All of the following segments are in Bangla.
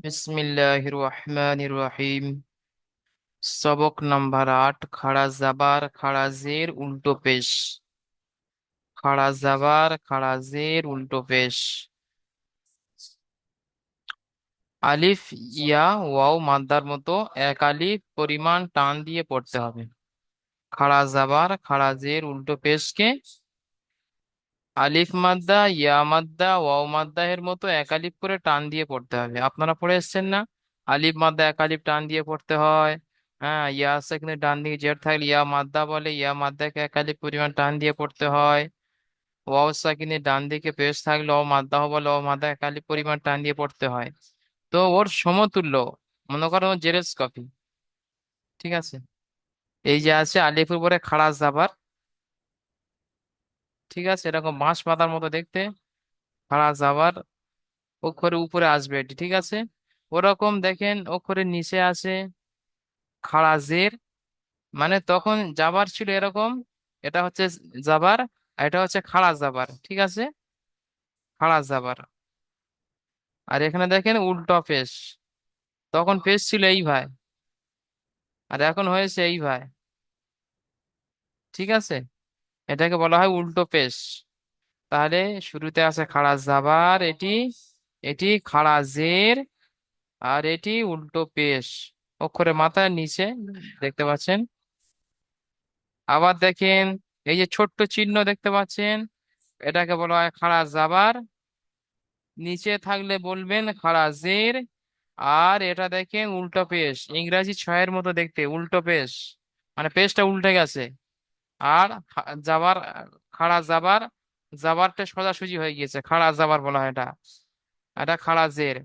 বিসমিল্লাহির রহমানির রহিম। সবক নাম্বার 8, খাড়া জাবার খাড়া জের উল্টো পেশ। খাড়া জাবার খাড়া জের উল্টো পেশ। আলিফ, ইয়া, ওয়াও মাদ্দার মতো এক আলিফ পরিমাণ টান দিয়ে পড়তে হবে। খাড়া জাবার খাড়া জের উল্টো পেশকে আলিফ মাদ্দা, ইয়া মাদ্দা, ওয়াও মাদ্দা এর মতো এক আলিফ করে টান দিয়ে পড়তে হবে। আপনারা পড়ে এসছেন না? আলিফ মাদ্দা এক আলিফ টান দিয়ে পড়তে হয়। হ্যাঁ, ইয়া সেখানে ডান দিকে জের থাকলে ইয়া মাদ্দা বলে, ইয়া মাদ্দাকে এক আলিফ পরিমাণ টান দিয়ে পড়তে হয়। ওয়াও সাকিনে ডান দিকে পেশ থাকলে ও মাদ্দা বলে, ও মাদ্দা এক আলিফ পরিমাণ টান দিয়ে পড়তে হয়। তো ওর সমতুল্য মনে করো জেরেস কপি। ঠিক আছে, এই যে আছে আলিফের উপরে খাড়া জাবার। ঠিক আছে, এরকম বাঁশ পাতার মতো দেখতে, খাড়া জাবার অক্ষরের উপরে আসবে এটি। ঠিক আছে, ওরকম দেখেন অক্ষরের নিচে আছে খাড়া জের। মানে তখন জাবার ছিল এরকম, এটা হচ্ছে জাবার, আর এটা হচ্ছে খাড়া জাবার। ঠিক আছে, খাড়া জাবার। আর এখানে দেখেন উল্টো পেশ। তখন পেশ ছিল এই ভাই, আর এখন হয়েছে এই ভাই। ঠিক আছে, এটাকে বলা হয় উল্টো পেশ। তাহলে শুরুতে আছে খাড়া জাবার, এটি এটি খাড়া জের, আর এটি উল্টো পেশ অক্ষরের মাথার নিচে দেখতে পাচ্ছেন। আবার দেখেন, এই যে ছোট্ট চিহ্ন দেখতে পাচ্ছেন, এটাকে বলা হয় খাড়া জাবার। নিচে থাকলে বলবেন খাড়া জের। আর এটা দেখেন উল্টো পেশ, ইংরাজি ছয়ের মতো দেখতে, উল্টো পেশ মানে পেশটা উল্টে গেছে। আর জাবার, খাড়া জাবার, জাবারটা সোজাসুজি হয়ে গিয়েছে, খাড়া জাবার বলা হয় এটা। এটা খাড়া জের।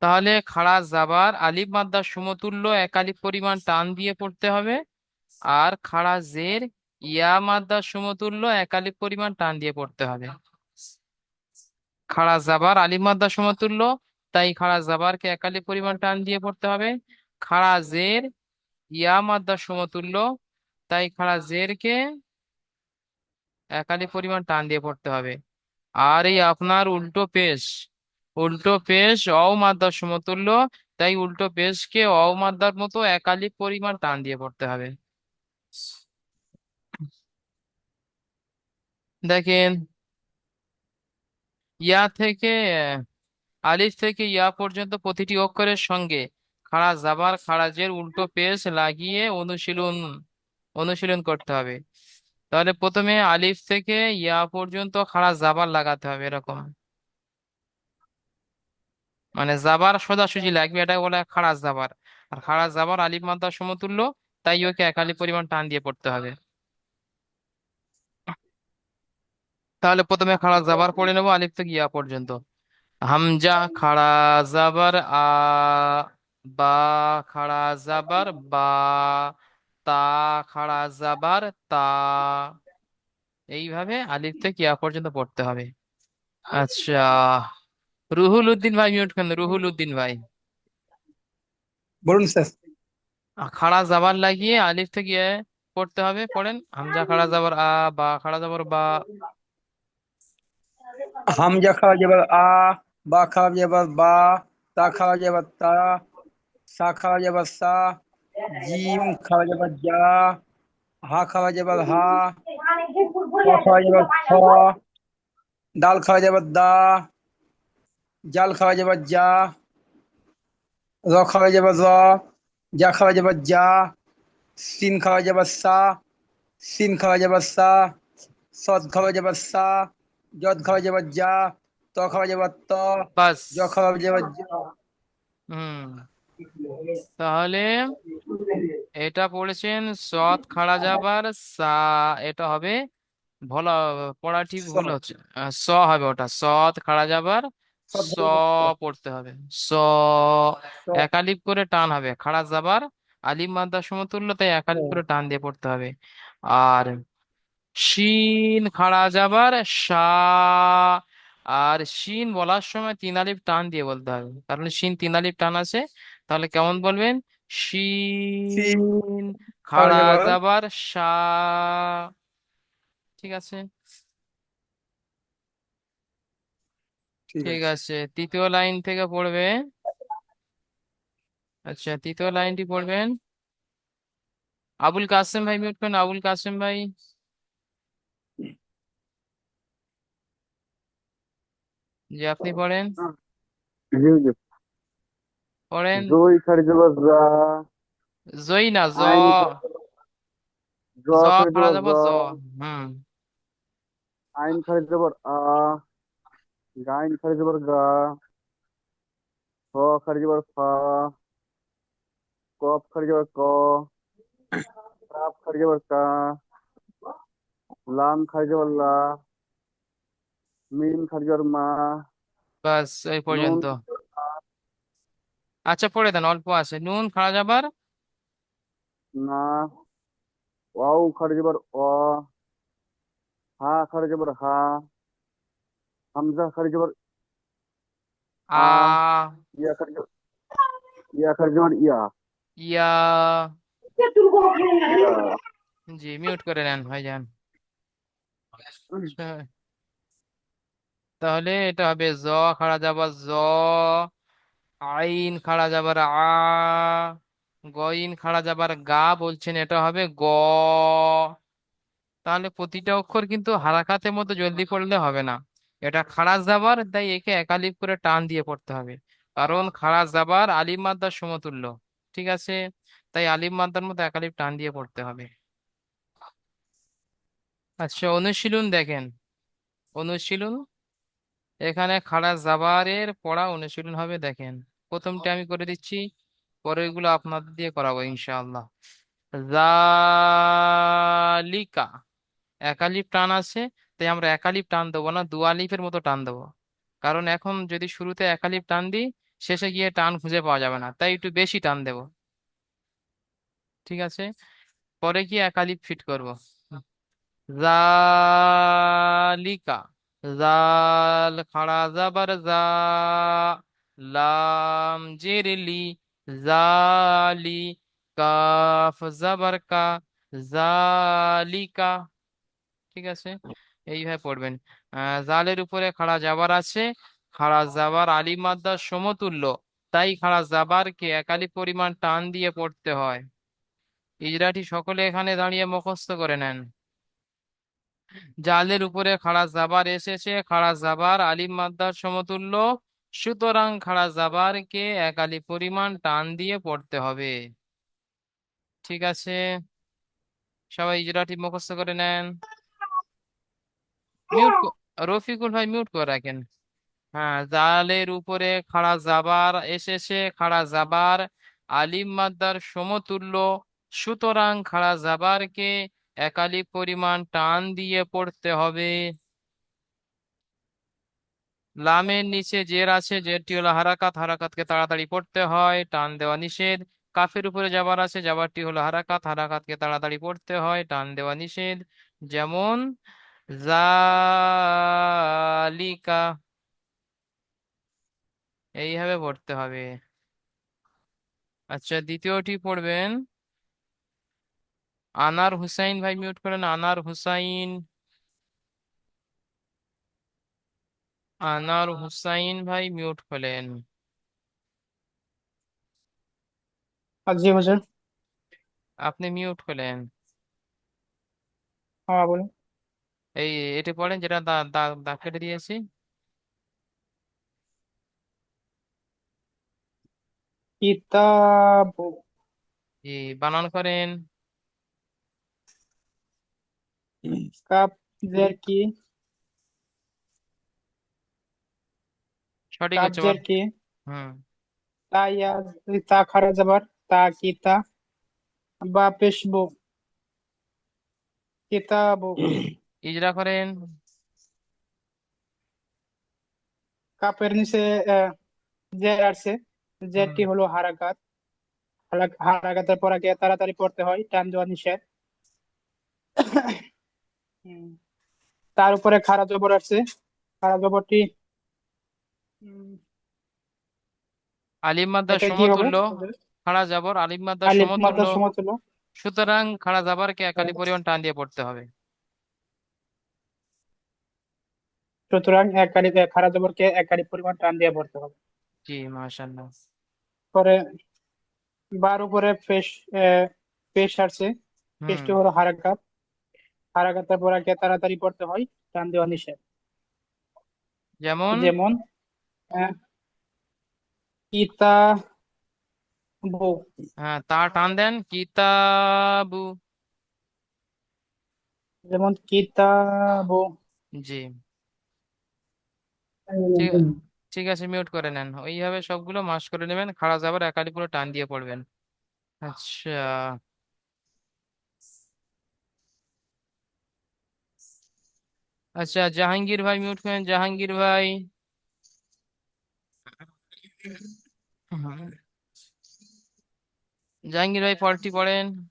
তাহলে খাড়া জাবার আলিফ মাদ্দার সমতুল্য এক আলিফ পরিমাণ টান দিয়ে পড়তে হবে। আর খাড়া জের ইয়া মাদ্দার সমতুল্য এক আলিফ পরিমাণ টান দিয়ে পড়তে হবে। খাড়া জাবার আলিফ মাদ্দার সমতুল্য, তাই খাড়া জাবারকে এক আলিফ পরিমাণ টান দিয়ে পড়তে হবে। খাড়া জের ইয়া মাদ্দার সমতুল্য, তাই খাড়া জেরকে এক আলিফ পরিমাণ টান দিয়ে পড়তে হবে। আর এই আপনার উল্টো পেশ, উল্টো পেশ অ মাদ্দার সমতুল্য, তাই উল্টো পেশকে অ মাদ্দার মতো এক আলিফ পরিমাণ টান দিয়ে পড়তে হবে। দেখেন, ইয়া থেকে আলিফ থেকে ইয়া পর্যন্ত প্রতিটি অক্ষরের সঙ্গে খাড়া জাবার খাড়া জের উল্টো পেশ লাগিয়ে অনুশীলন অনুশীলন করতে হবে। তাহলে প্রথমে আলিফ থেকে ইয়া পর্যন্ত খাড়া জাবার লাগাতে হবে এরকম, মানে জাবার সোজাসুজি লাগবে, এটা বলে খাড়া জাবার। আর খাড়া জাবার আলিফ মাদ্দার সমতুল্য, তাই ওকে এক আলিফ পরিমাণ টান দিয়ে পড়তে হবে। তাহলে প্রথমে খাড়া জাবার পড়ে নেবো আলিফ থেকে ইয়া পর্যন্ত। হামজা খাড়া জাবার আ, বা খাড়া জাবার বা, তা খাড়া জাবার তা। এইভাবে আলিফ থেকে ইয়া পর্যন্ত পড়তে হবে। আচ্ছা, রুহুল উদ্দিন ভাই মিউট করেন, রুহুল উদ্দিন ভাই। বলুন স্যার। খাড়া জাবার লাগিয়ে আলিফ থেকে ইয়া পড়তে হবে, পড়েন। হামজা খাড়া জাবার আ, বা খাড়া জাবার বা। হামজা খাওয়া যাবার আ, বা খাওয়া যাবার বা, তা খাওয়া যাবার তা, সা খাওয়া যাবার সা, জিম খাওয়া যাবার যা, হা খাওয়া যাবার হা, খ খাওয়া যাবার খ, ডাল খাওয়া যাবার দা, জাল খাওয়া যাবার যা, র খাওয়া যাবার র, যা খাওয়া যাবার যা, সিন খাওয়া যাবার সা, সিন খাওয়া যাবার সা, সদ খাওয়া যাবার সা, জদ খাওয়া যাবার যা, ত খাওয়া যাবার ত, বাস। জ খাওয়া যাবার জ। হুম, তাহলে এটা পড়েছেন সৎ খাড়া যাবার সা, এটা হবে ভোলা, পড়া ঠিক ভুল সদ হচ্ছে। স হবে ওটা, সৎ খাড়া যাবার সদ স খাওয়া যাবার স। পড়তে হবে। স স। একালিপ করে টান হবে, খাড়া যাবার আলিম মাদ্দার সমতুল্য, তাই একালিপ করে টান দিয়ে পড়তে হবে। আর শিন খাড়া যাবার সা, আর শিন বলার সময় তিন আলিফ টান দিয়ে বলতে হবে, কারণ শিন তিন আলিফ টান আছে। তাহলে কেমন বলবেন? সি শিন খাওয়া খাড়া যাবার যাবার সা। ঠিক আছে। ঠিক ঠিক আছে। আছে, তৃতীয় লাইন থেকে পড়বে। আচ্ছা, তৃতীয় লাইনটি পড়বেন। আবুল কাসেম ভাই মিউট করেন, আবুল কাসেম ভাই। যে আপনি পড়েন, জি জি। পড়েন। জই খারি জবর জা, জই না, জ। আইন জ জ খারি খাড়া জবর জ, যাব, জ। হুম। আইন খারি জবর আ, গাইন খারি জবর গা, খ খারি জবর ফা, কফ খারি জবর ক, কাফ খারি জবর কা, লাম খারি জবর লা, মিম খারি জবর মা, বাস এই নুন পর্যন্ত। আচ্ছা, পড়ে দেন, অল্প আছে। নুন খাড়া যাবার না, ওয়াও খারি জবর অ, হা খারি জবর হা, হামজা খারি জবর আ, আ। ইয়া খারি জবর ইয়া খারি জবর ইয়া, ইয়া। ইয়া। জি, মিউট করে নেন ভাইজান। আচ্ছা, তাহলে এটা হবে জ খাড়া যাবার জ, আইন খাড়া যাবার আ, গইন খাড়া যাবার গা, বলছেন এটা হবে গ। তাহলে প্রতিটা অক্ষর কিন্তু হারাকাতের মতো জলদি পড়লে হবে না। এটা খাড়া জাবার, তাই একে একালিপ করে টান দিয়ে পড়তে হবে। কারণ খাড়া জাবার আলিফ মাদ্দার সমতুল্য। ঠিক আছে, তাই আলিফ মাদ্দার মতো একালিপ টান দিয়ে পড়তে হবে। আচ্ছা, অনুশীলন দেখেন, অনুশীলন। এখানে খাড়া জাবারের পড়া অনুশীলন হবে, দেখেন। প্রথমটা আমি করে দিচ্ছি, পরেরগুলো আপনাদের দিয়ে করাবো ইনশাআল্লাহ। জালিকা, একালিপ টান আছে, তাই আমরা একালিপ টান দেবো না, দু আলিফের মতো টান দেবো। কারণ এখন যদি শুরুতে একালিপ টান দিই, শেষে গিয়ে টান খুঁজে পাওয়া যাবে না, তাই একটু বেশি টান দেবো। ঠিক আছে, পরে গিয়ে একালিপ ফিট করব। জালিকা, জাল খাড়া জাবার জা, লাম জেরেলি, জালি, কাফ জাবার কা, জালিকা। ঠিক আছে, এইভাবে পড়বেন। জালের উপরে খাড়া জাবার আছে, খাড়া জাবার আলিফ মাদ্দার সমতুল্য, তাই খাড়া জাবারকে একালি পরিমাণ টান দিয়ে পড়তে হয়। ইজরাটি সকলে এখানে দাঁড়িয়ে মুখস্থ করে নেন। জালের উপরে খাড়া জাবার এসেছে, খাড়া জাবার আলিফ মাদ্দার সমতুল্য, সুতরাং খাড়া জাবারকে একালি পরিমাণ টান দিয়ে পড়তে হবে। ঠিক আছে, সবাই ইজরাটি মুখস্থ করে নেন। মিউট, রফিকুল ভাই মিউট করে রাখেন। হ্যাঁ, জালের উপরে খাড়া জাবার এসেছে, খাড়া জাবার আলিফ মাদ্দার সমতুল্য, সুতরাং খাড়া জাবারকে একালিপ পরিমাণ টান দিয়ে পড়তে হবে। লামের নিচে জের আছে, জেরটি হলো হারাকাত, হারাকাতকে তাড়াতাড়ি পড়তে হয়, টান দেওয়া নিষেধ। কাফের উপরে জাবার আছে, জাবারটি হলো হারাকাত, হারাকাতকে তাড়াতাড়ি পড়তে হয়, টান দেওয়া নিষেধ। যেমন জালিকা, এইভাবে পড়তে হবে। আচ্ছা, দ্বিতীয়টি পড়বেন। আনার হুসাইন ভাই মিউট করেন, আনার হুসাইন। আনার হুসাইন ভাই মিউট করলেন। জি হুজুর। আপনি মিউট করলেন। হ্যাঁ বলুন। এই এটি পড়েন যেটা দাগ কেটে দিয়েছি। কিতাব। জি, বানান করেন। কাপ জের কি, সঠিক কাপ হচ্ছে বল। জের কি, হুম। তা ইয়া, তা খারা যাবার তা কিতা, বা পেশবু, কিতাবু। ইজরা করেন। কাপের নিচে জের আসছে, হুম। জেরটি হলো হারাকাত, হারাকাতের পর আগে তাড়াতাড়ি পড়তে হয়, টান দেওয়া নিষেধ। হুম, তার উপরে খাড়া জবর আসছে, খাড়া জবরটি আলিফ মাদ্দার এটা কি হবে সমতুল্য, হুজুর? খাড়া জাবর আলিফ মাদ্দার আলিফ সমতুল্য, মাদ্দার সমতুল্য। সুতরাং খাড়া জাবারকে একালি পরিমাণ টান দিয়ে পড়তে হবে। সুতরাং খাড়া জবরকে এক আলিফ পরিমাণ টান দিয়ে পড়তে হবে। জি, মাশাআল্লাহ। পরে বার উপরে পেশ আসছে। হুম। পেশটি হলো হারাকাত। হারাকাতের পড়াকে তাড়াতাড়ি পড়তে হয়, টান দেওয়া নিষেধ। যেমন? যেমন আহ, কিতাবু। হ্যাঁ, তা টান দেন, কিতাবু। যেমন কিতাবু। জি, ঠিক। ঠিক আছে, মিউট করে নেন। ওইভাবে সবগুলো মাস করে নেবেন, খাড়া যাবার একালি পুরো টান দিয়ে পড়বেন। আচ্ছা। আচ্ছা, জাহাঙ্গীর ভাই মিউট করেন, জাহাঙ্গীর ভাই। হুম। জাহাঙ্গীর ভাই পড়টি পড়েন।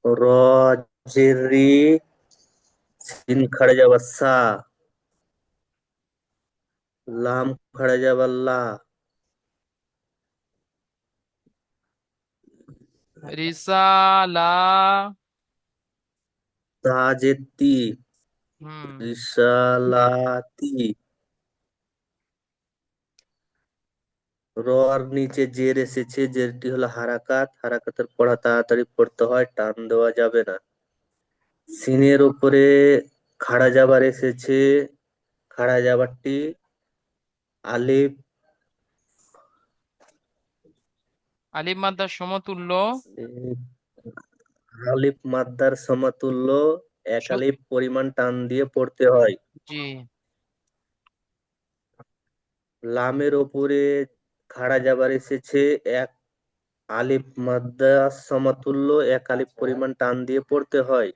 র জের রি, সিন খাড়া যাবার সা, লাম খাড়া যাবার লা, রিসালা। তা জের তি, হুম। রিসালাতি। র আর নিচে জের এসেছে, জেরটি হলো হারাকাত, হারাকাতের পড়া তাড়াতাড়ি পড়তে হয়, টান দেওয়া যাবে না। সিনের উপরে খাড়া যাবার এসেছে, খাড়া যাবারটি আলিফ, আলিফ মাদ্দার সমতুল্য। আলিফ মাদ্দার সমতুল্য, এক সু- আলিফ পরিমাণ টান দিয়ে পড়তে হয়। জি। লামের ওপরে খাড়া যাবার এসেছে, এক আলিফ মাদ্দা সমতুল্য, এক আলিফ পরিমাণ টান দিয়ে পড়তে হয়।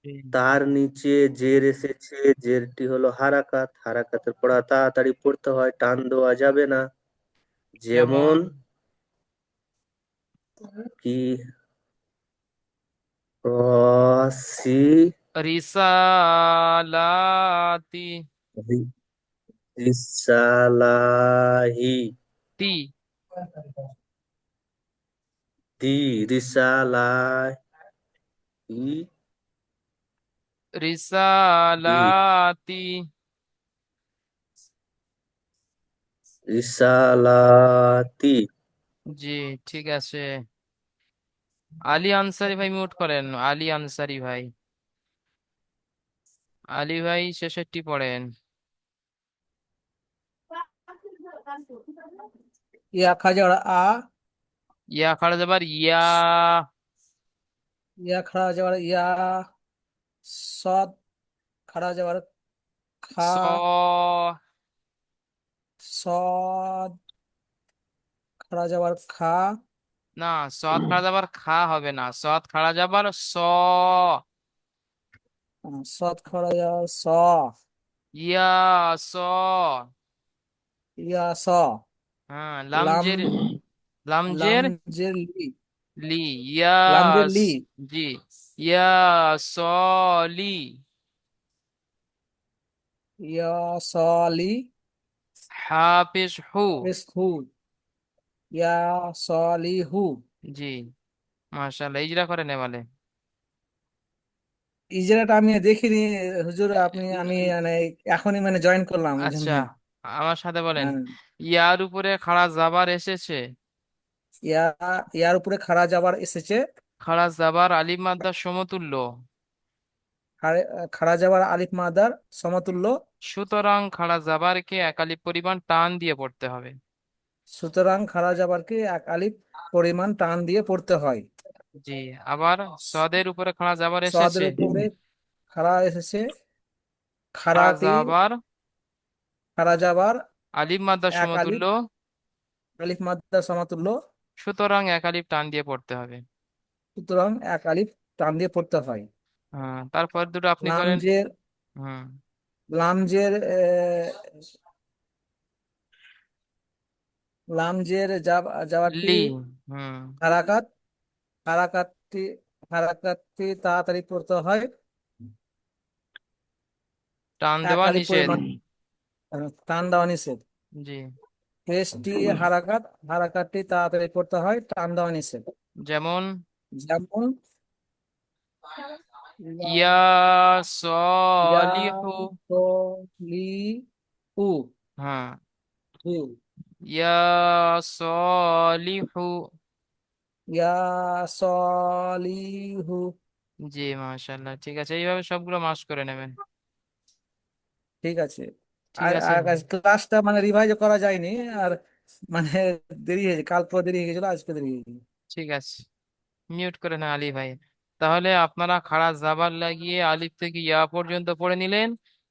জি। তার নিচে জের এসেছে, জেরটি হলো হারাকাত, হারাকাতের পড়া তাড়াতাড়ি পড়তে হয়, টান দেওয়া যাবে না। যেমন? যেমন কি, রসি, রিসালাতি। রিসালাহি, তি। দি, রিসালাহি, দি, রিসালাতি। রিসালাতি। জি, ঠিক আছে। আলী আনসারি ভাই মিউট করেন, আলী আনসারি ভাই। আলী ভাই শেষেরটি পড়েন। ইয়া খাড়া যাবার আ, ইয়া খাড়া যাবার ইয়া। ইয়া খাড়া যাবার ইয়া, সদ খাড়া যাবার খা, স। সদ খাড়া যাবার খা, না, সৎ খাড়া যাবার খা হবে না, সৎ খাড়া যাবার স। সদ খাড়া যাবার স, ইয়া স। ইয়া স, হ্যাঁ, লাম, লামজের। লাম লামজের জের লি, লি। ইয়া লাম জের লি, জি। ইয়া স লি। ইয়া স লি, হাফিজ হু। পেশ হু, ইয়া স লি হু। জি, মাশাআল্লাহ, ইজরা করেন এবারে। ইজরাটা আমি দেখিনি হুজুর, আমি মানে এখনই মানে জয়েন করলাম ওই জন্য। আচ্ছা, আমার সাথে বলেন। হ্যাঁ, ইয়ার উপরে খাড়া জাবার এসেছে। ইয়া, ইয়ার উপরে খাড়া যাবার এসেছে, খাড়া জাবার আলিফ মাদ্দার সমতুল্য। খাড়া যাবার আলিফ মাদার সমতুল্য। সুতরাং খাড়া জাবারকে একালিপ পরিমাণ টান দিয়ে পড়তে হবে। সুতরাং খাড়া যাবারকে এক আলিফ পরিমাণ টান দিয়ে পড়তে হয়। জি। আবার সদের উপরে খাড়া জাবার সদের এসেছে। উপরে খাড়া এসেছে, খাড়া খাড়াটি, জাবার খাড়া যাবার আলিফ মাদ্দার এক আলিফ, সমতুল্য। আলিফ মাদার সমতুল্য। সুতরাং একালিপ টান দিয়ে পড়তে হবে। সুতরাং এক আলিফ টান দিয়ে পড়তে হয়। হ্যাঁ, তারপর দুটো আপনি করেন। লামজের, হুম। লামজের লামজের যাওয়ারটি লি। হুম। হারাকাত, হারাকাতটি, হারাকাতটি তাড়াতাড়ি পড়তে হয়, টান এক দেওয়া আলিফ নিষেধ। পরিমাণ টান দেওয়া নিষেধ। জি। পেশটি হারাকাত, হারাকাতটি তাড়াতাড়ি পড়তে হয়, টান দেওয়া নিষেধ। যেমন? যেমন ইয়া ইয়া সলিহু। লি উ হ্যাঁ, হু ইয়া সলিহু। ইয়া সলিহু। জি মাশাআল্লাহ, ঠিক আছে, এইভাবে সবগুলো মাস করে নেবেন। ঠিক আছে। ঠিক আর আছে। ক্লাসটা মানে রিভাইজ করা যায়নি। আর মানে দেরি হয়েছে, কাল পর দেরি হয়ে গেছিল, আজকে দেরি হয়ে গেছে। ঠিক আছে, মিউট করে না আলী ভাই। তাহলে আপনারা খাড়া জাবার লাগিয়ে আলিফ থেকে ইয়া পর্যন্ত পড়ে নিলেন,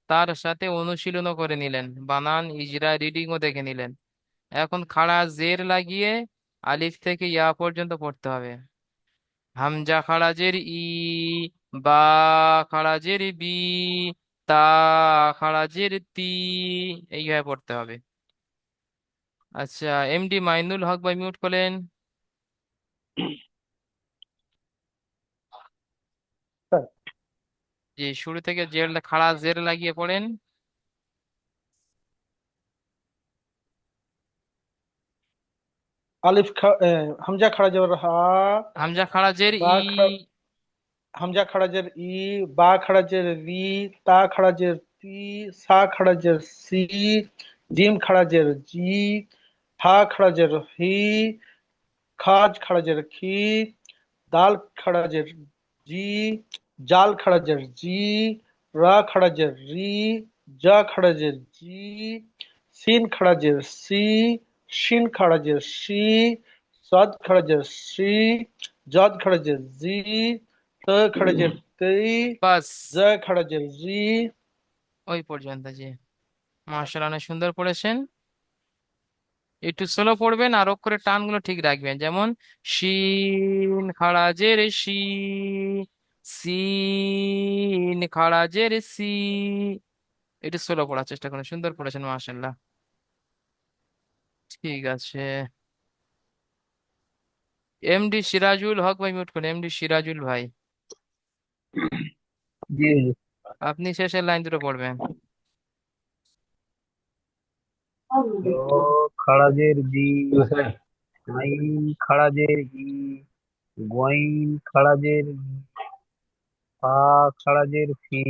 তার সাথে অনুশীলনও করে নিলেন, বানান ইজরা রিডিংও দেখে নিলেন। এখন খাড়া জের লাগিয়ে আলিফ থেকে ইয়া পর্যন্ত পড়তে হবে। হামজা খাড়াজের ই, বা খাড়াজের বি, তা খাড়াজের তি, এইভাবে পড়তে হবে। আচ্ছা, এমডি মাইনুল হক ভাই মিউট করলেন। জি, শুরু থেকে জের খাড়া জের লাগিয়ে পড়েন। হামজা খাড়া জবর হা, হামজা খাড়াজের বা ই। খাড়া হামজা খাড়া জের ই, বা খাড়া জের রি, তা খাড়া জের তি, সা খাড়া জের সি, জিম খাড়া জের জি, হা খাড়া জের হি, খাজ খাড়া জের খি, দাল খাড়া জের জি, জাল খাড়া জের জি, রা খাড়া জের রি, জা খাড়া জের জি, সিন খাড়া জের সি, শিন খাড়া জের শি, সাদ খাড়া জের সি, জাদ খাড়া জের জি, ত খাড়া জের তৈ, বাস, জ খাড়া জের জি। ওই পর্যন্ত। জি, মাশাআল্লাহ, অনেক সুন্দর পড়েছেন। একটু স্লো পড়বেন আর অক্ষরের টানগুলো ঠিক রাখবেন, যেমন শিন খাড়াজের শি, সিন খাড়াজের সি। একটু স্লো পড়ার চেষ্টা করুন, সুন্দর পড়েছেন মাশাআল্লাহ। ঠিক আছে, এমডি সিরাজুল হক ভাই মিউট করুন, এমডি সিরাজুল ভাই। জি জি। আপনি শেষের লাইন দুটো পড়বেন। খাড়াজের জি, আইন খাড়াজের ই, গইন খাড়াজের ই, ফা খাড়াজের ফি,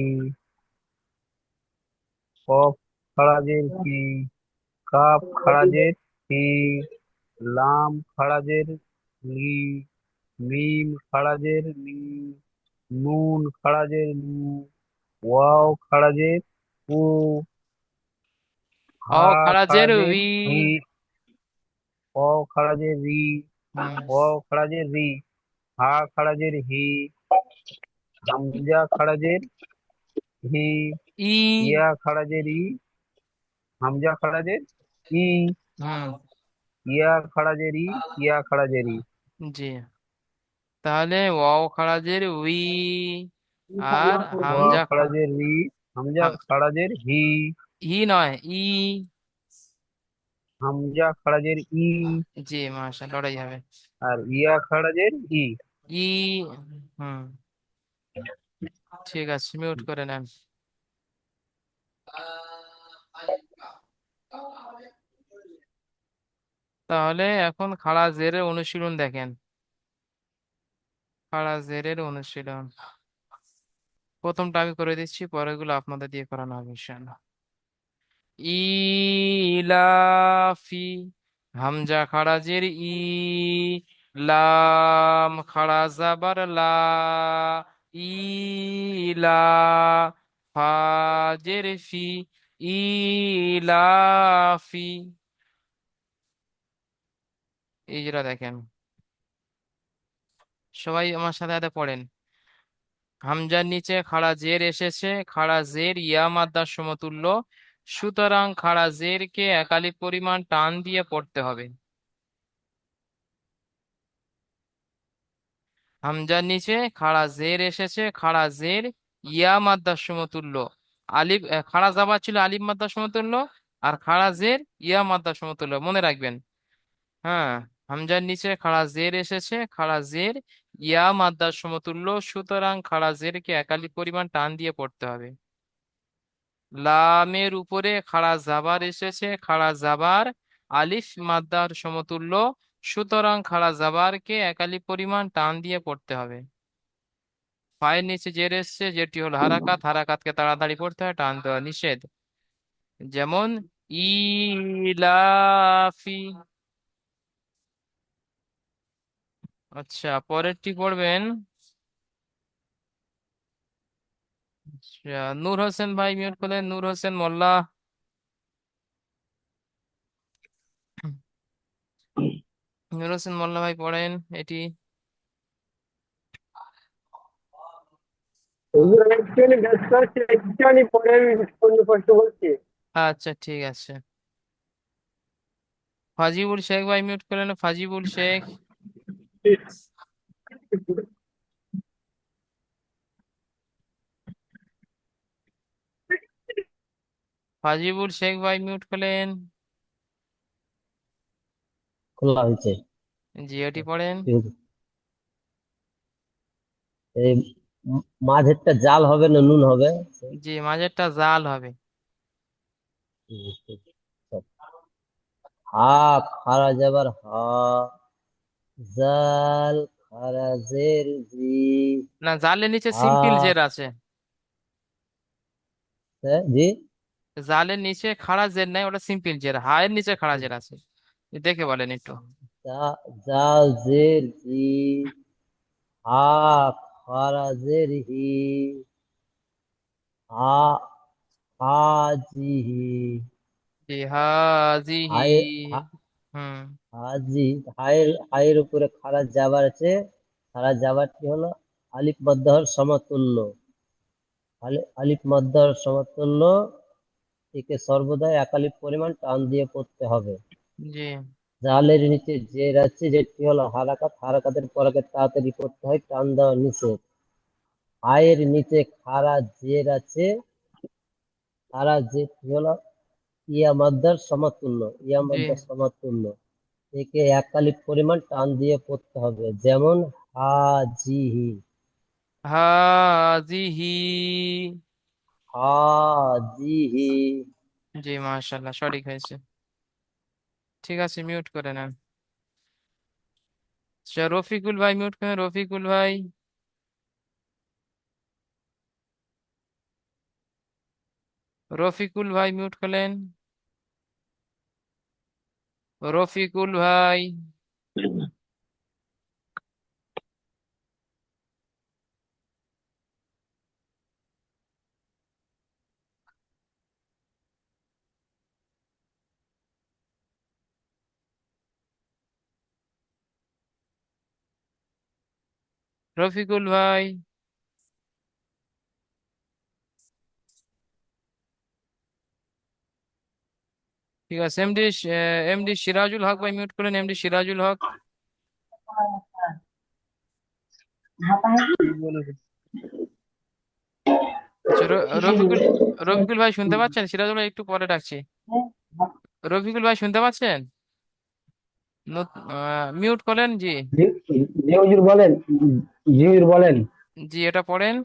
কফ খাড়াজের কি, কাপ খাড়াজের কি, লাম খাড়াজের লি, মিম খাড়াজের লি, নুন খাড়াজের নু, wow খাড়াজের uh, O Ha খাড়াজের খাড়াজের we. হি, অ খাড়াজের রি, হুম। অ খাড়াজের রি, হা খাড়াজের হি, হামজা খাড়াজের হি, ই। ইয়া খাড়াজের ই, হামজা খাড়াজের ই, হুম। ইয়া খাড়াজের ই, ইয়া খাড়াজের ই, জি, তাহলে ওয়াও খাড়াজের উই, আর ওয়া হামজা খাড়াজের রি, হামজা খাড়াজের হি, ই নয়, ই। হামজা খাড়াজের ই, জি মাশাআল্লাহ, লড়াই হবে। আর ইয়া খাড়াজের ই। ই। হুম। ঠিক আছে, মিউট করে নেন। তাহলে এখন খাড়া জেরের অনুশীলন দেখেন। খাড়া জেরের অনুশীলন প্রথমটা আমি করে দিচ্ছি, পরেরগুলো আপনাদের দিয়ে করানো হবে ইনশাআল্লাহ। ইলাফি, হামজা খাড়া জের ই, লাম খাড়া জাবার লা, ইলা, ফাজের ফি, ইলাফি। এই যেটা দেখেন, সবাই আমার সাথে সাথে পড়েন। হামজার নিচে খাড়া জের এসেছে, খাড়া জের ইয়া মাদ্দার সমতুল্য, সুতরাং খাড়া জের কে একালি পরিমাণ টান দিয়ে পড়তে হবে। হামজার নিচে খাড়া জের এসেছে, খাড়া জের ইয়া মাদ্দার সমতুল্য, আলিফ খাড়া জাবার ছিল আলিফ মাদ্দার সমতুল্য, আর খাড়া জের ইয়া মাদ্দার সমতুল্য, মনে রাখবেন। হ্যাঁ, হামজার নিচে খাড়া জের এসেছে, খাড়া জের ইয়া মাদ্দার সমতুল্য, সুতরাং খাড়া জের কে একালি পরিমাণ টান দিয়ে পড়তে হবে। লামের উপরে খাড়া জাবার এসেছে, খাড়া জাবার আলিফ মাদ্দার সমতুল্য, সুতরাং খাড়া জাবারকে একালি পরিমাণ টান দিয়ে পড়তে হবে। ফায়ের নিচে জের এসছে, যেটি হলো হারাকাত, হারাকাতকে তাড়াতাড়ি পড়তে হয়, টান দেওয়া নিষেধ। যেমন ইলাফি। আচ্ছা, পরেরটি পড়বেন। আচ্ছা, নূর হোসেন ভাই মিউট করলেন, নূর হোসেন মোল্লা। নূর হোসেন মোল্লা ভাই পড়েন এটি। হুজুর আমি একটুখানি ব্যস্ত আছি, একটুখানি পরে আমি অন্য প্রশ্ন বলছি। আচ্ছা ঠিক আছে। ফাজিবুল শেখ ভাই মিউট করলেন, ফাজিবুল শেখ। ফাজিবুল শেখ ভাই মিউট করলেন। খোলা হয়েছে। জি, এটি পড়েন। এই মাঝেরটা জাল হবে না নুন হবে? জি, মাঝেরটা জাল হবে। হা, খারা যাবার হা, জাল, খারা জের জি, না, জালের নিচে হা, সিম্পল জের আছে। জি, জালের নিচে খাড়া জের নাই, ওটা সিম্পল জের। হায়ের নিচে খাড়া জের আছে। দেখে বলেন একটু। জাল জের জি, হা, খারা জের হি, হা, হাজিহি, জি, হাজিহি। হায়, হুম। হাজি, হায়ের উপরে খারা জাবার আছে। খারা জাবারটি হলো আলিফ মধ্যর সমতুল্য। আলিফ মধ্যর সমতুল্য, একে সর্বদা এক আলিফ পরিমাণ টান দিয়ে পড়তে হবে। জি জালের নিচে জের আছে, যেটি হলো হারাকাত, হারাকাতের পরাকে তাড়াতাড়ি করতে হয়, টান দেওয়া নিষেধ। আয়ের নিচে খারা জের আছে, খারা জেরটি হলো ইয়া মাদ্দার সমতুল্য, ইয়া জি। মাদ্দার সমতুল্য, একে এক আলিফ পরিমাণ টান দিয়ে পড়তে হবে। যেমন হাজিহি, হাজিহি। হাজিহি। জি, মাশাআল্লাহ, সঠিক হয়েছে। ঠিক আছে, মিউট করে নেন। আচ্ছা, রফিকুল ভাই মিউট করেন, রফিকুল ভাই। রফিকুল ভাই মিউট করলেন, রফিকুল ভাই। রফিকুল ভাই। ঠিক আছে, এমডি সিরাজুল হক ভাই মিউট করলেন, এমডি সিরাজুল হক। আচ্ছা, রফিকুল, রফিকুল ভাই শুনতে পাচ্ছেন? সিরাজুল ভাই একটু পরে ডাকছি। রফিকুল ভাই শুনতে পাচ্ছেন? মিউট করলেন। জি। জি জি হুজুর বলেন, জি হুজুর বলেন। জি, এটা পড়েন।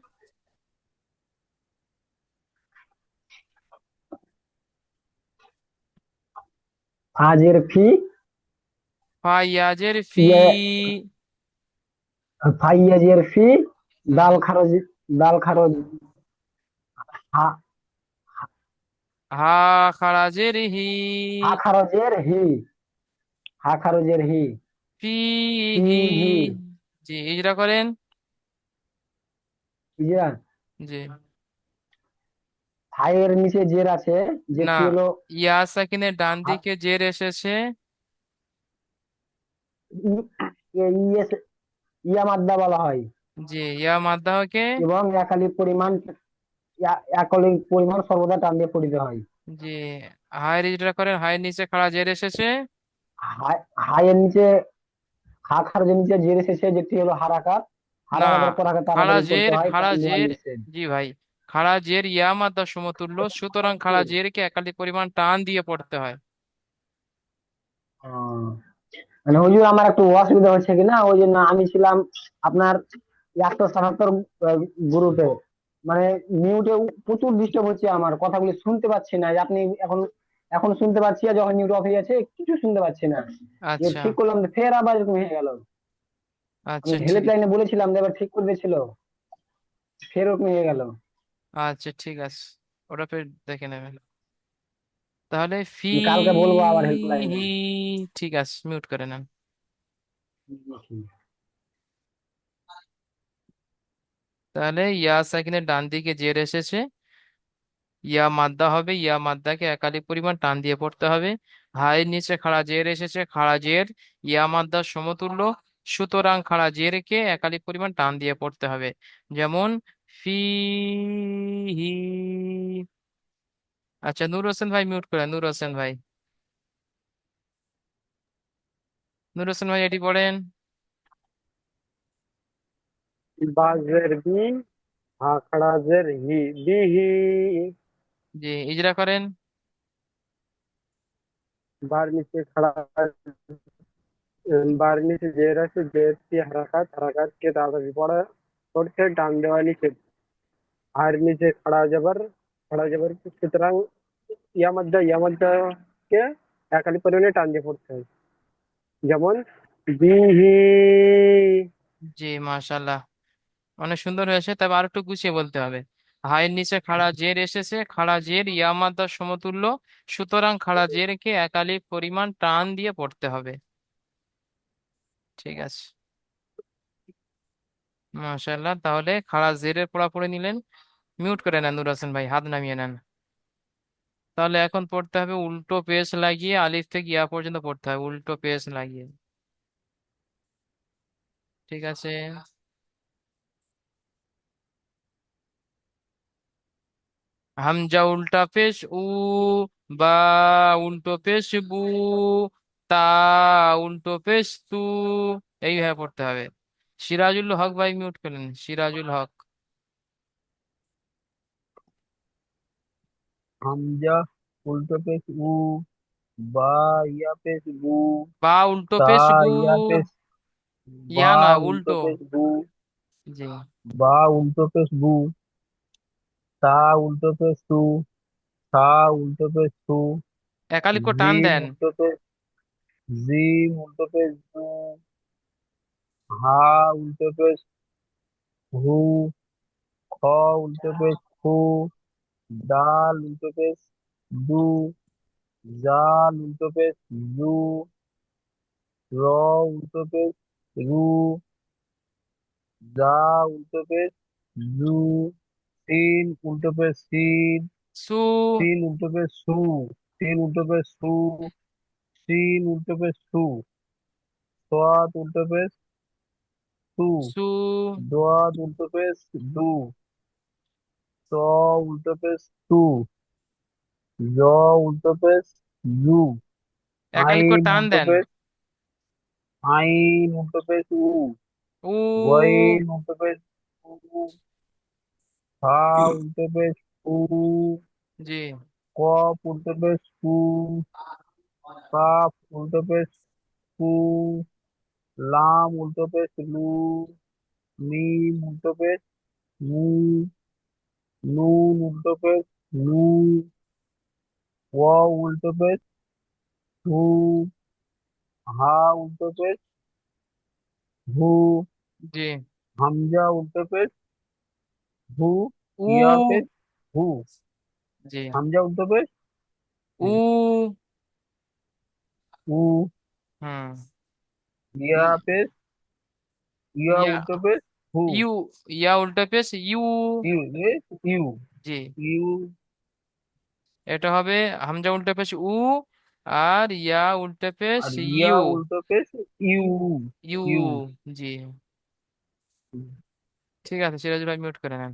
ফাজের ফি, ফাইয়াজের ফি। ইয়ে ফাইয়াজের ফি, হুম। দাল খারজ, দাল খারজ, হা, হা খারাজের হি। হা খারজের হি, হা খারজের হি, ফিহি। ফিহি। জি, ইজরা করেন। ইয়া, জি। ফাইয়ের নিচে জের আছে, না, যেটি হলো ইয়া সাকিনের ডান হা- দিকে জের এসেছে। ইয়া মাদ্দা বলা হয়। জি, ইয়া মাদ্দাহকে। এবং একালি পরিমাণ, একালি পরিমাণ সর্বদা টান দিয়ে পড়িতে হয়। জি, হায়ের ইজরা করেন, হায়ের নিচে খাড়া জের এসেছে। হাইয়ের নিচে, হা খারজের নিচে জের এসেছে, যেটি হলো হারাকাত। না, হারাকাতের পর আগে খাড়া তাড়াতাড়ি করতে জের, হয়, খাড়া টান দেওয়া জের। নিষেধ। জি ভাই, খাড়া জের ইয়া মাদ্দা সমতুল্য, সুতরাং খাড়া জেরকে একালি পরিমাণ টান দিয়ে পড়তে হয়। আহ, মানে হুজুর আমার একটু অসুবিধা হচ্ছে কিনা, ওই জন্য আমি ছিলাম আপনার 177 গ্রুপে, মানে মিউটে প্রচুর ডিস্টার্ব হচ্ছে, আমার কথাগুলো শুনতে পাচ্ছি না। যে আপনি এখন, এখন শুনতে পাচ্ছি, আর যখন মিউট অফ হয়ে যাচ্ছে কিছু শুনতে পাচ্ছি না। যে আচ্ছা। ঠিক করলাম ফের আবার এরকম হয়ে গেল। আমি আচ্ছা ঠিক। হেল্পলাইনে বলেছিলাম যে এবার ঠিক করে দিয়েছিল। ফেরত নিয়ে গেল। আচ্ছা ঠিক আছে, ওটা ফের দেখে নেবেন। তাহলে ফি কালকে বলবো আবার হেল্পলাইনে। হি, ঠিক আছে মিউট করে নেন। তাহলে ইয়া সাকিনের ডান দিকে জের এসেছে, ইয়া মাদ্দা হবে, ইয়া মাদ্দাকে একালি পরিমাণ টান দিয়ে পড়তে হবে। হায়ের নিচে খাড়া জের এসেছে, খাড়া জের ইয়া মাদ্দার সমতুল্য, সুতরাং খাড়া জেরকে একালি পরিমাণ টান দিয়ে পড়তে হবে। যেমন ফি হি। আচ্ছা নূর হোসেন ভাই মিউট করেন, নূর হোসেন ভাই, নূর হোসেন ভাই এটি পড়েন। বাজের বি, হাকড়াজের হি, বিহি। জি ইজরা করেন। বার নিচে খাড়া, বার নিচে জের আছে, জের কি হারাকাত, হারাকাত কে তাড়াতাড়ি পড়ছে, টান দেওয়া নিচে। আর নিচে খাড়া জবর সুতরাং ইয়ামাদ্দা কে একালি পরিমাণে টান দিয়ে পড়তে হয়। যেমন বিহি। জি মাশাল্লাহ, অনেক সুন্দর হয়েছে, তবে আর একটু গুছিয়ে বলতে হবে। হায়ের নিচে খাড়া জের এসেছে, খাড়া জের ইয়া মাদ্দার সমতুল্য, সুতরাং খাড়া জেরকে একালি পরিমাণ টান দিয়ে পড়তে হবে। ঠিক আছে মাশাল্লাহ, তাহলে খাড়া জেরের পড়া পড়ে নিলেন। মিউট করে নেন নূর হোসেন ভাই, হাত নামিয়ে নেন। তাহলে এখন পড়তে হবে উল্টো পেশ লাগিয়ে, আলিফ থেকে ইয়া পর্যন্ত পড়তে হবে উল্টো পেশ লাগিয়ে। ঠিক আছে, হামজা উল্টা পেশ উ, বা উল্টো পেশ বু, তা উল্টো পেশ তু, এইভাবে পড়তে হবে। সিরাজুল হক ভাই মিউট করলেন, সিরাজুল হক। হামজা উল্টো পেশ উ, বা ইয়া পেশ বু, বা উল্টো তা পেশ গু, ইয়া পেশ, ইয়া বা নয় উল্টো উল্টো। পেশ বু, জি, বা উল্টো পেশ বু, তা উল্টো পেশ তু, সা উল্টো পেশ তু, একালিপো টান জিম দেন। উল্টো পেশ, জিম উল্টো পেশ জু, হা উল্টো পেশ হু, খ উল্টো পেশ খু, দাল উল্টো পেশ দু, জাল উল্টো পেশ জু, র উল্টো পেশ রু, জা উল্টো পেশ জু, তিন উল্টো পেশ সিন, সু, তিন উল্টো পেশ সু, তিন উল্টো পেশ সু, সিন উল্টো পেশ সু, সোয়াদ উল্টো পেশ সু, সু, দোয়াদ উল্টো পেশ দু, ত উল্টো পেশ তু, জ উল্টো পেশ জু, একালিপো আইন টান উল্টো দেন। পেশ, আইন উল্টো পেশ উ, উ, গইন উল্টো পেশ উ, ফা উল্টো পেশ উ, জি, কফ উল্টো পেশ কু, কাফ উল্টো পেশ কু, লাম উল্টো পেশ লু, মিম উল্টো পেশ মু, নুন উল্টো পেশ নু, ওয়াও উল্টো পেশ হু, হা উল্টো পেশ হু, জি, হামজা উল্টো পেশ হু, ইয়া পেশ উ, হু, জি, হামজা উল্টো পেশ উ, উ, হুম, ইয়া ই- পেশ, ইয়া ইয়া, উল্টো পেশ হু, ইউ, ইয়া উল্টো পেশ ইউ। ইউ পেশ ইউ, জি, ইউ, এটা হবে হামজা উল্টো পেশ উ, আর ইয়া উল্টো পেশ আর ইয়া ইউ। উল্টো পেশ ইউ, ইউ, ইউ। জি, ঠিক আছে সিরাজ ভাই মিউট করে নেন।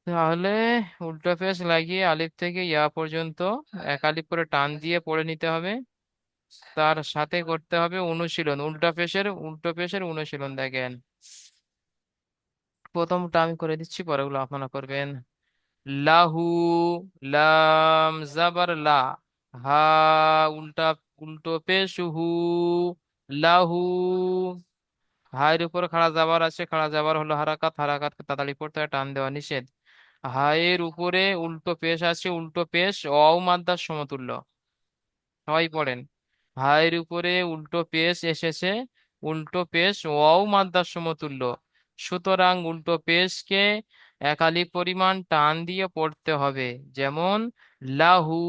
তাহলে উল্টো পেশ লাগিয়ে আলিফ থেকে ইয়া পর্যন্ত এক আলিফ করে টান দিয়ে পড়ে নিতে হবে। তার সাথে করতে হবে অনুশীলন, উল্টো পেশের অনুশীলন দেখেন। প্রথমটা আমি করে দিচ্ছি, পরেগুলো আপনারা করবেন। লাহু, লাম জাবার লা, হা উল্টা উল্টো পেশ হু, লাহু। হায়ের উপর খাড়া জাবার আছে, খাড়া জাবার হলো হারাকাত, হারাকাতকে তাড়াতাড়ি পড়তে হয়, টান দেওয়া নিষেধ। হায়ের উপরে উল্টো পেশ আছে, উল্টো পেশ অ মাদ্দার সমতুল্য, সবাই পড়েন। হায়ের উপরে উল্টো পেশ এসেছে, উল্টো পেশ ওয়াও মাদ্দার সমতুল্য, সুতরাং উল্টো পেশকে একালি পরিমাণ টান দিয়ে পড়তে হবে। যেমন লাহু।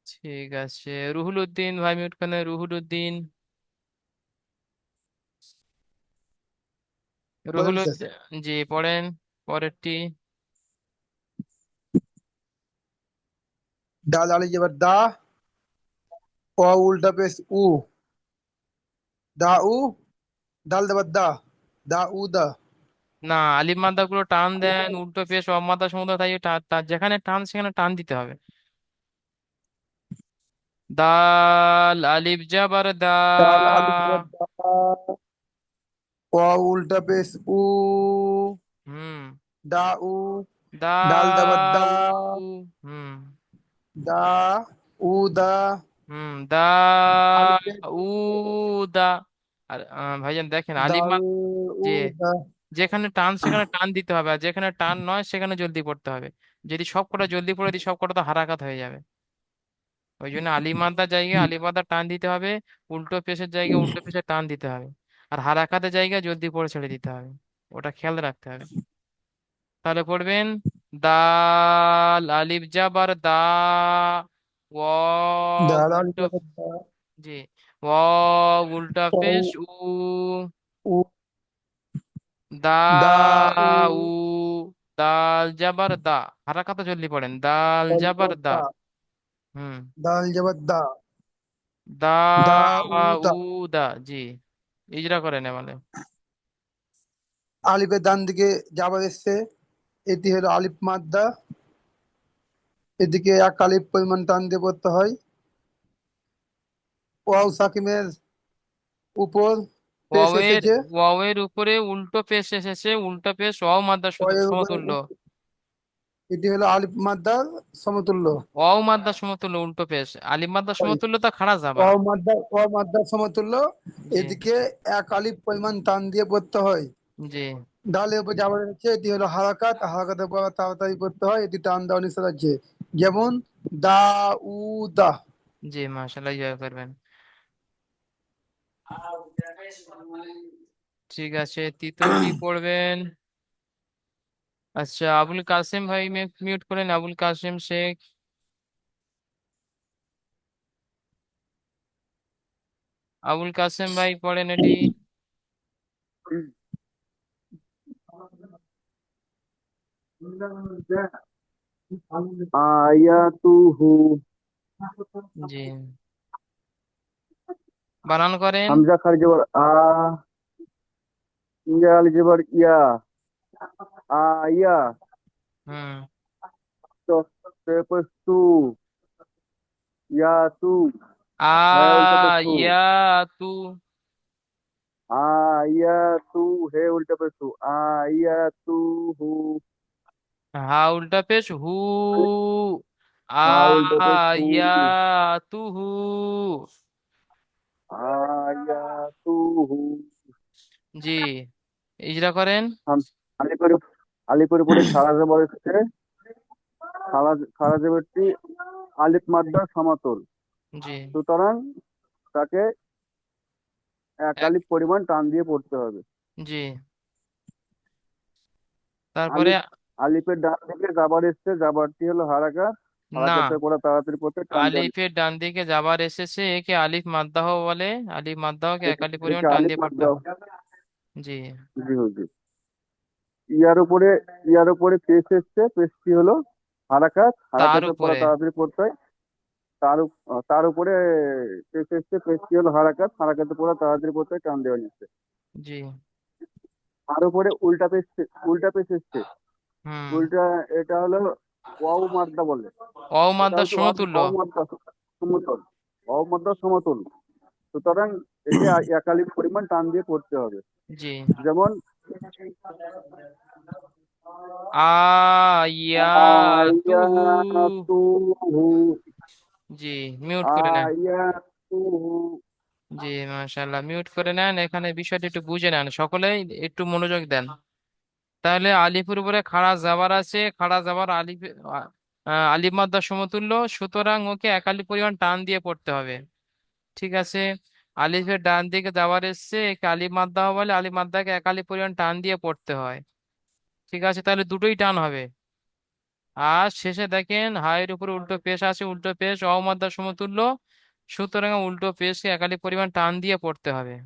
ঠিক আছে, রুহুল উদ্দিন ভাই মিউট করেন, রুহুল উদ্দিন। রুহুল বলেন স্যার। উদ্দিন, জি পড়েন পরেরটি। ডাল আলি যাবার দা, ও উল্টা পেশ উ, দা উ, ডাল দেবার দা, দা উ দা। না, আলিফ মাদ্দা গুলো টান দেন, উল্টো পেশ অমাদ্দা সমুদ্র, তাই যেখানে টান সেখানে টান দিতে হবে। দাল আলিফ জাবার দা। ডাল আলি যাবার দা, ও উল্টা পেশ উ, হুম। দা উ, দা ডাল দেবার দা, উ। হুম। দা উ দা। হুম। দা আলিফের উ দা। আর ভাইজান দেখেন আলিফ দাল মাদ উ যে দা। যেখানে টান সেখানে টান দিতে হবে, আর যেখানে টান নয় সেখানে জলদি পড়তে হবে। যদি সব কটা জলদি পড়ে দিই সব কটা তো হারাকাত হয়ে যাবে। ওই জন্য আলিমাদার জায়গায় আলিমাদার টান দিতে হবে, উল্টো পেশের জায়গায় উল্টো পেশে টান দিতে হবে, আর হারাকাতের জায়গায় জলদি পড়ে ছেড়ে দিতে হবে। ওটা খেয়াল রাখতে হবে। তাহলে পড়বেন দাল আলিফ জাবার দা, ওয়াও ডাল আলি উল্টো, যাবার দা, জি, ওয়াও উল্টা ও পেশ উ, উ, দা দা উ, উ, দাল জাবার দা, হারাকাতে জলদি পড়েন, দাল ডাল জাবার যাবার দা। দা, হুম। ডাল যাবার দা, দা দা উ উ দা। দা, জি, ইজরা করেন বলে। আলিফের ডান দিকে যাবার এসছে, এটি হলো আলিফ মাদ্দা, এদিকে এক আলিফ পরিমাণ টান দিয়ে পড়তে হয়। ওয়াও সাকিমের উপর পেশ ওয়াওয়ের এসেছে, ওয়াওয়ের উপরে উল্টো পেশ এসেছে, উল্টো পেশ ওয়াও মাদ্দার ওয়ের উপরে সমতুল্য। এটি হলো আলিফ মাদ্দার সমতুল্য। ওয়াও মাদ্দার সমতুল্য উল্টো পেশ, আলিফ মাদ্দার সমতুল্য তা খাড়া যাবার। ওয়াও মাদ্দার সমতুল্য। জি। এদিকে এক আলিফ পরিমাণ টান দিয়ে পড়তে হয়। জি। ডালের উপর যাবার হচ্ছে, এটি হলো হারাকাত, হারাকাতের পর তাড়াতাড়ি পড়তে হয়, এটি টান দেওয়া নিষেধ আছে। যেমন দা উ দা। জি, মাশাআল্লাহ, ইয়া করবেন। ঠিক আছে, তৃতীয়টি পড়বেন। আচ্ছা, আবুল কাসেম ভাই মিউট করেন, আবুল কাসেম শেখ। আবুল কাসেম ভাই পড়েন এটি। আয়াতুহু। জি, বানান করেন। হামজা খালি জবর ইয়া আলি জবর ইয়া, আয়া। হুম। তো তারপর তু, ইয়া তু, আ হ্যাঁ উল্টা পেশ তু, ইয়া তু। আয়া তু, হে উল্টা পেশ তু, আয়া তু হু। হা উল্টা পেশ হু। আ হা উল্টা পেশ হু, ইয়া তু হু। আয়া তু হু। জি, ইজরা করেন। আলিপুর, আলিপুর উপরে খাড়া জবর এসেছে, খাড়া জবরটি আলিফ মাদ্দার সমাতল, জি। সুতরাং তাকে এক এক। আলিফ পরিমাণ টান দিয়ে পড়তে হবে। জি। তারপরে আলিফ, আলিফের ডান দিকে জাবার এসছে, জাবারটি হলো হারাকাত, না, হারাকাতের পরে তাড়াতাড়ি পড়তে টান দেওয়া আলিফের ডান দিকে যাবার এসেছে, একে আলিফ মাদ্দাহ বলে। আলিফ মাদ্দাহকে এক আলিফ পরিমাণ একে টান আলিফ দিয়ে পড়তে মাদ্দা। হবে। জি। জি হুজুর। ইয়ার উপরে, ইয়ার উপরে পেশ এসছে, পেশটি হলো হারাকাত, তার হারাকাতের পরে উপরে। তাড়াতাড়ি পড়তে হয়। তার উপরে পেশ এসছে, পেশটি হলো হারাকাত, হারাকাতের পরে তাড়াতাড়ি পড়তে হয়, টান দেওয়া নিচ্ছে। জি। তার উপরে উল্টা পেশ এসছে, হুম। উল্টা, এটা হলো ওয়াও মাদ্দা বলে। অও এটা মাদ্দার হচ্ছে সমতুল্য। ওয়াও মাদ্দা সমতল, ওয়াও মাদ্দা সমতল, সুতরাং একে একালিক পরিমাণ টান দিয়ে পড়তে হবে। জি। যেমন আয়াতুহু। আয়াতুহু, জি, মিউট করে নেন। আয়াতুহু। জি, মাশাআল্লাহ, মিউট করে নেন, এখানে বিষয়টা একটু বুঝে নেন সকলেই, একটু মনোযোগ দেন। তাহলে আলিফের উপরে খাড়া জাবার আছে, খাড়া জাবার আলিফ, আলিফ মাদ্দা সমতুল্য, সুতরাং ওকে একালি পরিমাণ টান দিয়ে পড়তে হবে। ঠিক আছে, আলিফের ডান দিকে যাওয়ার এসছে, একে আলিফ মাদ্দা বলে, আলিফ মাদ্দাকে একালি পরিমাণ টান দিয়ে পড়তে হয়। ঠিক আছে, তাহলে দুটোই টান হবে। আর শেষে দেখেন হায়ের উপরে উল্টো পেশ আছে, উল্টো পেশ অমাদ্দা সমতুল্য, সুতরাং উল্টো পেশকে একালি পরিমাণ টান দিয়ে পড়তে হবে।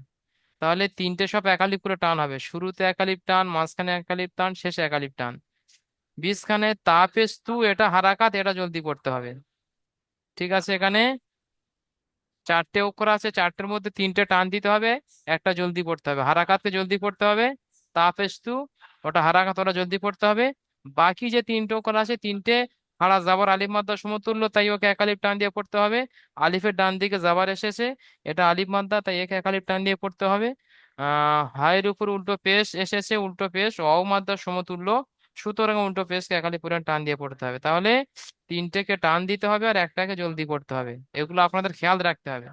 তাহলে তিনটে সব একালিপ করে টান হবে, শুরুতে একালিপ টান, মাঝখানে একালিপ টান, শেষে একালিপ টান। বীজখানে তাপেস্তু, এটা হারাকাত, এটা জলদি পড়তে হবে। ঠিক আছে, এখানে চারটে অক্ষর আছে, চারটের মধ্যে তিনটে টান দিতে হবে, একটা জলদি পড়তে হবে, হারাকাতকে জলদি পড়তে হবে। তাপেস্তু, ওটা হারাকাত, ওটা জলদি পড়তে হবে। বাকি যে তিনটে অক্ষর আছে, তিনটে খাড়া জাবার আলিফ মাদ্দা সমতুল্য, তাই ওকে একালিপ টান দিয়ে পড়তে হবে। আলিফের ডান দিকে জাবার এসেছে, এটা আলিফ মাদ্দা, তাই একে একালিপ টান দিয়ে পড়তে হবে। হায়ের উপর উল্টো পেশ এসেছে, উল্টো পেশ অ মাদ্দা সমতুল্য, সুতরাং উল্টো পেশকে একালিপ পরিমাণ টান দিয়ে পড়তে হবে। তাহলে তিনটেকে টান দিতে হবে আর একটাকে জলদি পড়তে হবে, এগুলো আপনাদের খেয়াল রাখতে হবে।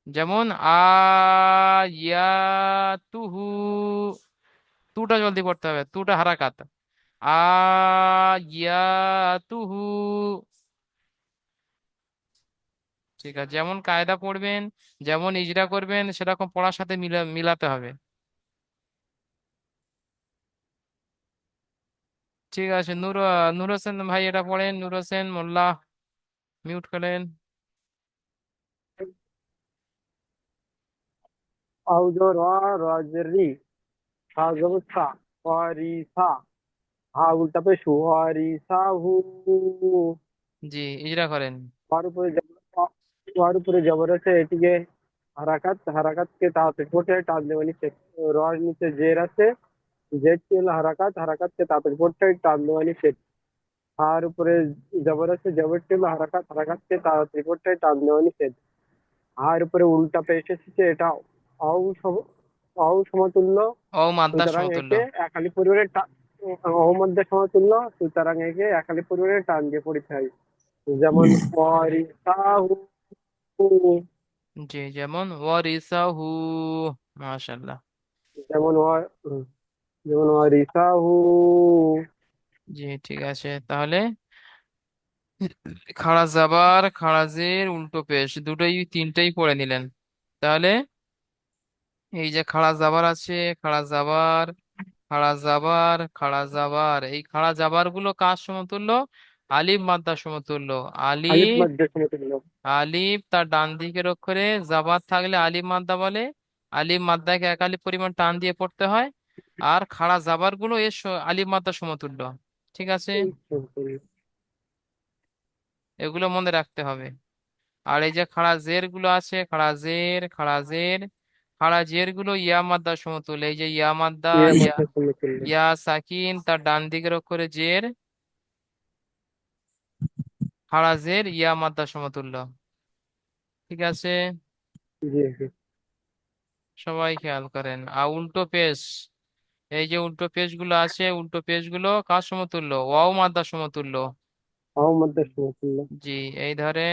যেমন আয়াতুহু, তুটা জলদি পড়তে হবে, তুটা হারাকাত। আয়াতুহু। ঠিক আছে, যেমন কায়দা পড়বেন, যেমন ইজরা করবেন, সেরকম পড়ার সাথে মিলাতে হবে। ঠিক আছে, নূর হোসেন ভাই এটা পড়েন, নূর হোসেন মোল্লা, মিউট করেন। আউজো র রজরি সাজবসা ওয়ারিসা হা উল্টা পেশ ওয়ারিসাহু জি, ইজরা করেন। ওয়ার উপরে ওয়ার উপরে জবর আছে, এটিকে হারাকাতকে তাড়াতাড়ি পড়তে হয়, টান দেওয়া নিচে। রর নিচে জের আছে, জেরটি হলো হারাকাতকে তাড়াতাড়ি পড়তে হয়, টান দেওয়া নিচে। আর উপরে জবর আছে, জবরটি হলো হারাকাতকে তাড়াতাড়ি পড়তে হয়, টান দেওয়া নিষেধ। আর উপরে উল্টা পেশ এসেছে, এটা অউ সম- অউ সমতুল্য, ও মাদ্দা সুতরাং সমতুল্য। একে একালি পরিবারে অহমদ্দের সমতুল্য, সুতরাং একে একালি পরিবারে টান দিয়ে পড়তে হয়। যেমন ওয়ারিসাহু, জি, যেমন ওয়ারিসাহু। মাশাআল্লাহ। যেমন যেমন ওয়ারিসাহু। জি, ঠিক আছে, তাহলে খাড়া জাবার খাড়া জের উল্টো পেশ দুটোই তিনটেই পড়ে নিলেন। তাহলে এই যে খাড়া জাবার আছে, খাড়া জাবার, খাড়া জাবার, খাড়া জাবার, এই খাড়া জাবার গুলো কার সমতুল্য? আলিফ মাদ্দা সমতুল্য। আলিফ আলিফ, মধ্যে সমতুল্য। আলিফ তার ডান দিকের অক্ষরে, জাবার থাকলে আলিফ মাদ্দা বলে, আলিফ মাদ্দাকে এক আলিফ পরিমাণ টান দিয়ে পড়তে হয়। আর খাড়া জাবার গুলো আলিফ মাদ্দা সমতুল্য। ঠিক আছে, সমতুল্য। এগুলো মনে রাখতে হবে। আর এই যে খাড়া জের গুলো আছে, খাড়া জের, খাড়া জের, খাড়া জের গুলো ইয়া মাদ্দা সমতুল্য। এই যে ইয়া মাদ্দা, ইয়ে ইয়া, মধ্যে সমতুল্য। ইয়া সাকিন তার ডান দিকের অক্ষরে জের, খাড়া জের ইয়া মাদ্দা সমতুল্য। ঠিক আছে, জি জি। সবাই খেয়াল করেন। আর উল্টো পেশ, এই যে উল্টো পেশ গুলো আছে, উল্টো পেশ গুলো কার সমতুল্য? ওয়াও মাদ্দা সমতুল্য। অহমদ্দের সমতুল্য। জি, এই ধরে